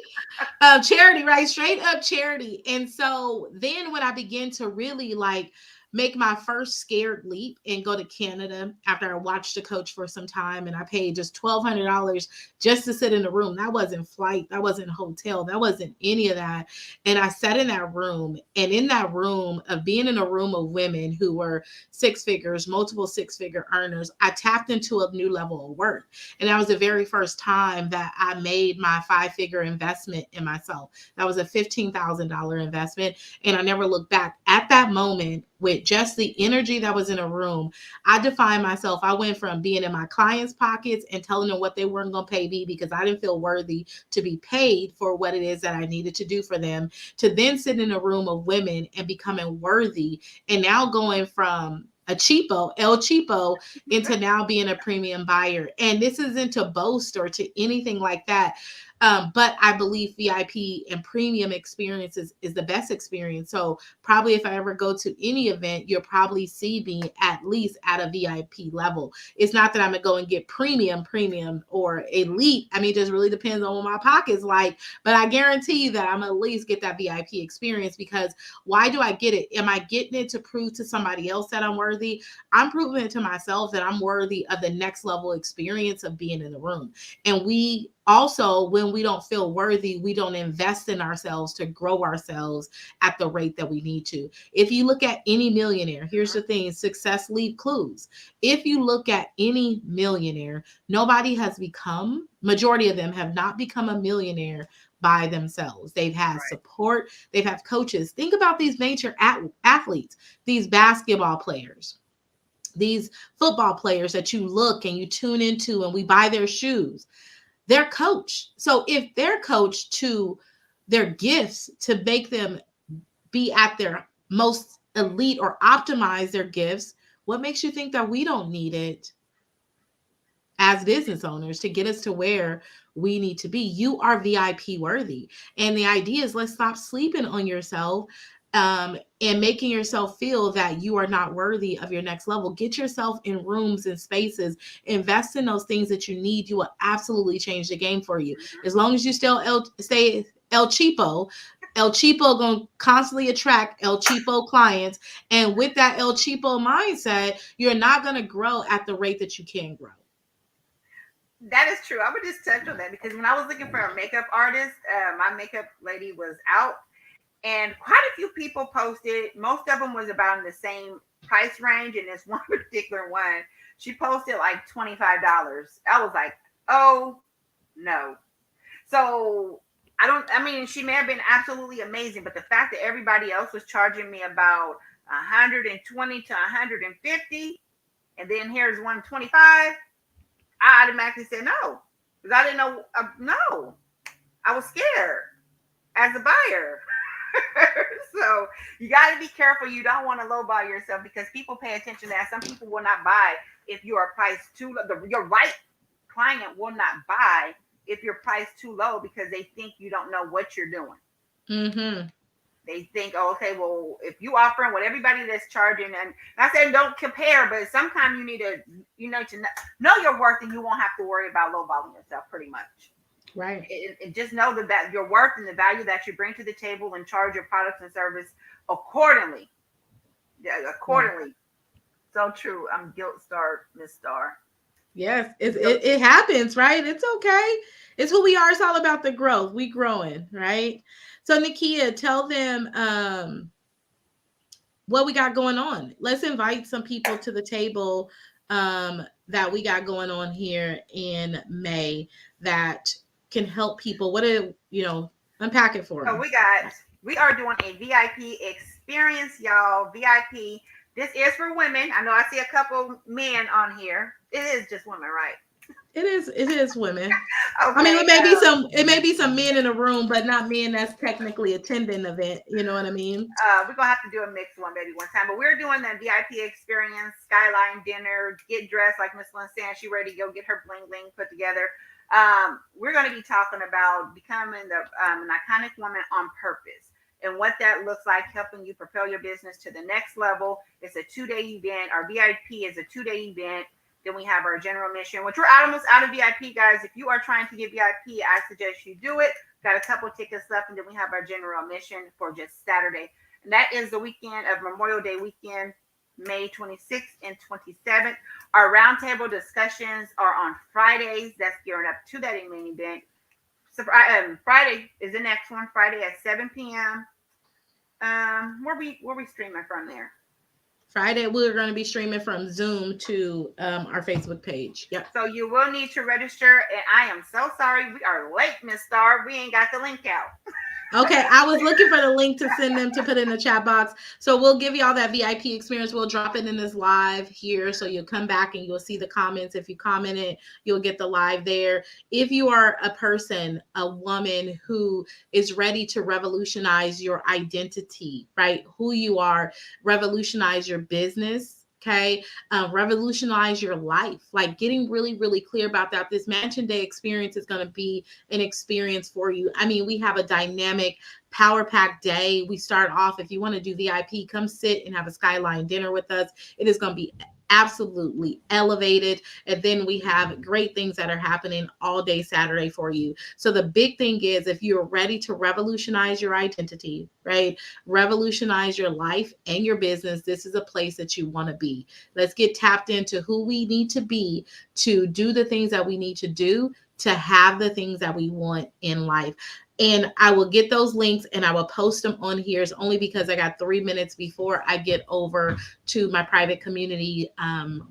Charity, right? Straight up charity. And so then when I began to really like make my first scared leap and go to Canada after I watched the coach for some time and I paid just $1,200 just to sit in the room. That wasn't flight, that wasn't hotel, that wasn't any of that. And I sat in that room, and in that room of being in a room of women who were six figures, multiple six-figure earners, I tapped into a new level of work. And that was the very first time that I made my five-figure investment in myself. That was a $15,000 investment. And I never looked back. At that moment, with just the energy that was in a room, I defined myself. I went from being in my clients' pockets and telling them what they weren't going to pay me because I didn't feel worthy to be paid for what it is that I needed to do for them, to then sit in a room of women and becoming worthy. And now going from a cheapo, El Cheapo, into now being a premium buyer. And this isn't to boast or to anything like that. But I believe VIP and premium experiences is the best experience. So probably if I ever go to any event, you'll probably see me at least at a VIP level. It's not that I'm gonna go and get premium or elite. I mean, it just really depends on what my pocket's like. But I guarantee you that I'm gonna at least get that VIP experience because why do I get it? Am I getting it to prove to somebody else that I'm worthy? I'm proving it to myself that I'm worthy of the next level experience of being in the room. And we Also, when we don't feel worthy, we don't invest in ourselves to grow ourselves at the rate that we need to. If you look at any millionaire, here's the thing, success leave clues. If you look at any millionaire, nobody has become, majority of them have not become a millionaire by themselves. They've had Right. support, they've had coaches. Think about these major athletes, these basketball players, these football players that you look and you tune into and we buy their shoes. They're coached. So if they're coached to their gifts to make them be at their most elite or optimize their gifts, what makes you think that we don't need it as business owners to get us to where we need to be? You are VIP worthy. And the idea is, let's stop sleeping on yourself, and making yourself feel that you are not worthy of your next level. Get yourself in rooms and spaces, invest in those things that you need. You will absolutely change the game for you. As long as you still stay El Cheapo, El Cheapo going to constantly attract El Cheapo clients. And with that El Cheapo mindset, you're not going to grow at the rate that you can grow. That is true. I would just touch on that because when I was looking for a makeup artist, my makeup lady was out, and quite a few people posted. Most of them was about in the same price range, and this one particular one, she posted like $25. I was like, oh no. So I don't. I mean, she may have been absolutely amazing, but the fact that everybody else was charging me about 120 to 150, and then here's 125, I automatically said no because I didn't know. No, I was scared as a buyer. So you got to be careful. You don't want to lowball yourself because people pay attention to that. Some people will not buy if you are priced too low. Your right client will not buy if you're priced too low because they think you don't know what you're doing. Mm-hmm. They think, oh, okay, well, if you offering what everybody that's charging, and I said don't compare, but sometimes you need to, to know your worth, and you won't have to worry about lowballing yourself, pretty much. Right. And just know that your worth and the value that you bring to the table, and charge your products and service accordingly. Yeah, accordingly. So true. I'm guilt star, Miss Star. Yes, it happens, right? It's okay. It's who we are. It's all about the growth. We growing, right? So Nakia, tell them what we got going on. Let's invite some people to the table that we got going on here in May that can help people. What are, unpack it for So them. we are doing a VIP experience, y'all. VIP. This is for women. I know I see a couple men on here. It is just women, right? It is women. Okay. I mean, it may be some men in the room, but not men that's technically attending the event. You know what I mean? We're gonna have to do a mixed one maybe one time. But we're doing the VIP experience, skyline dinner, get dressed like Miss Lynn saying she ready to go get her bling bling put together. We're gonna be talking about becoming an iconic woman on purpose and what that looks like, helping you propel your business to the next level. It's a 2-day event. Our VIP is a 2-day event. Then we have our general mission, which we're almost out of VIP, guys. If you are trying to get VIP, I suggest you do it. Got a couple tickets left, and then we have our general mission for just Saturday. And that is the weekend of Memorial Day weekend, May 26th and 27th. Our roundtable discussions are on Fridays. That's gearing up to that main event. So Friday is the next one, Friday at 7 p.m. Where we streaming from there? Friday, we're going to be streaming from Zoom to our Facebook page. Yep. So you will need to register. And I am so sorry. We are late, Miss Star. We ain't got the link out. Okay, I was looking for the link to send them to put in the chat box. So we'll give you all that VIP experience. We'll drop it in this live here. So you'll come back and you'll see the comments. If you comment it, you'll get the live there. If you are a person, a woman who is ready to revolutionize your identity, right? Who you are, revolutionize your business. Okay. Revolutionize your life, like getting really, really clear about that. This Mansion Day experience is going to be an experience for you. I mean, we have a dynamic power pack day. We start off, if you want to do VIP, come sit and have a skyline dinner with us. It is going to be absolutely elevated. And then we have great things that are happening all day Saturday for you. So the big thing is, if you're ready to revolutionize your identity, right? Revolutionize your life and your business, this is a place that you want to be. Let's get tapped into who we need to be to do the things that we need to do to have the things that we want in life. And I will get those links and I will post them on here. It's only because I got 3 minutes before I get over to my private community.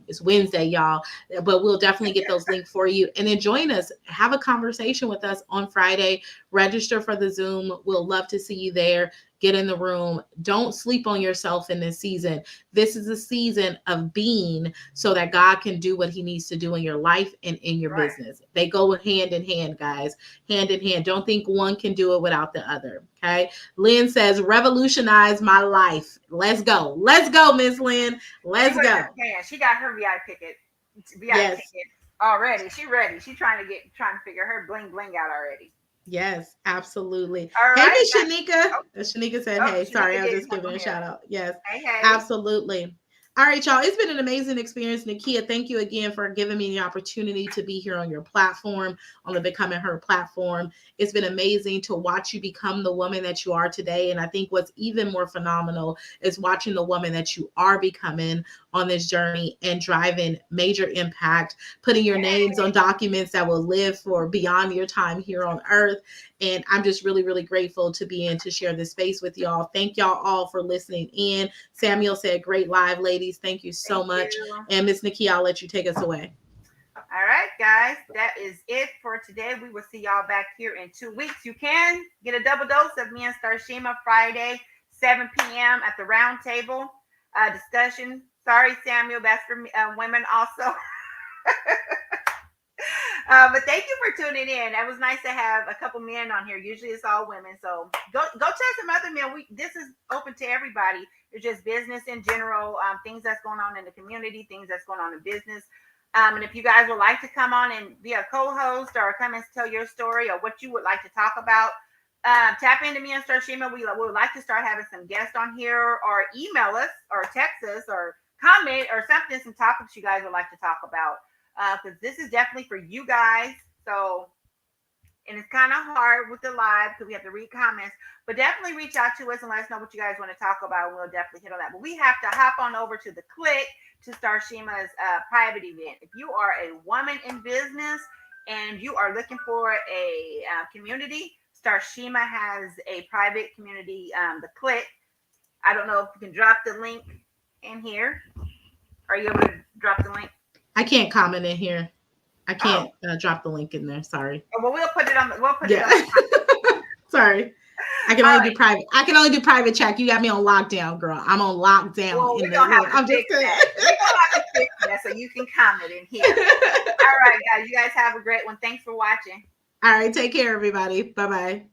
It's Wednesday, y'all, but we'll definitely get those links for you. And then join us, have a conversation with us on Friday. Register for the Zoom. We'll love to see you there. Get in the room. Don't sleep on yourself in this season. This is a season of being so that God can do what he needs to do in your life and in your Right. business. They go hand in hand, guys. Hand in hand. Don't think one can do it without the other. Okay. Lynn says, revolutionize my life. Let's go. Let's go, Miss Lynn. She Let's was go. just saying she got her VI Yes. ticket already. She ready. She trying to figure her bling bling out already. Yes, absolutely. All Hey, right. Miss Shanika. Oh, Shanika said, oh, hey, sorry, Shanika I was did just come giving on a here. shout out. Yes, Hey, hey. absolutely. All right, y'all. It's been an amazing experience. Nakia, thank you again for giving me the opportunity to be here on your platform, on the Becoming Her platform. It's been amazing to watch you become the woman that you are today. And I think what's even more phenomenal is watching the woman that you are becoming on this journey and driving major impact, putting your names on documents that will live for beyond your time here on earth. And I'm just really, really grateful to be in to share this space with y'all. Thank y'all all for listening in. Samuel said, great live, ladies. Thank you so Thank much. you. And Miss Nikki, I'll let you take us away. All right, guys. That is it for today. We will see y'all back here in 2 weeks. You can get a double dose of me and Starshima Friday, 7 p.m. at the round table discussion. Sorry, Samuel. That's for women also. But thank you for tuning in. It was nice to have a couple men on here. Usually it's all women. So go check some other men. This is open to everybody. It's just business in general, things that's going on in the community, things that's going on in business. And if you guys would like to come on and be a co-host or come and tell your story or what you would like to talk about, tap into me and Starshima. We would like to start having some guests on here, or email us or text us or comment or something, some topics you guys would like to talk about. Because this is definitely for you guys. So, and it's kind of hard with the live because we have to read comments, but definitely reach out to us and let us know what you guys want to talk about. And we'll definitely hit on that. But we have to hop on over to the click to Starshima's private event. If you are a woman in business and you are looking for a community, Starshima has a private community, the click. I don't know if you can drop the link in here. Are you able to drop the link? I can't comment in here. I Oh, can't drop the link in there. Sorry. well, we'll put it on. We'll put it Yeah. on. Sorry. I can All only right. do private. I can only do private chat. You got me on lockdown, girl. I'm on lockdown Well, in we're the gonna room. have to I'm just fix saying. that. We're gonna have to fix that so you can comment in here. All right, guys. You guys have a great one. Thanks for watching. All right. Take care, everybody. Bye bye.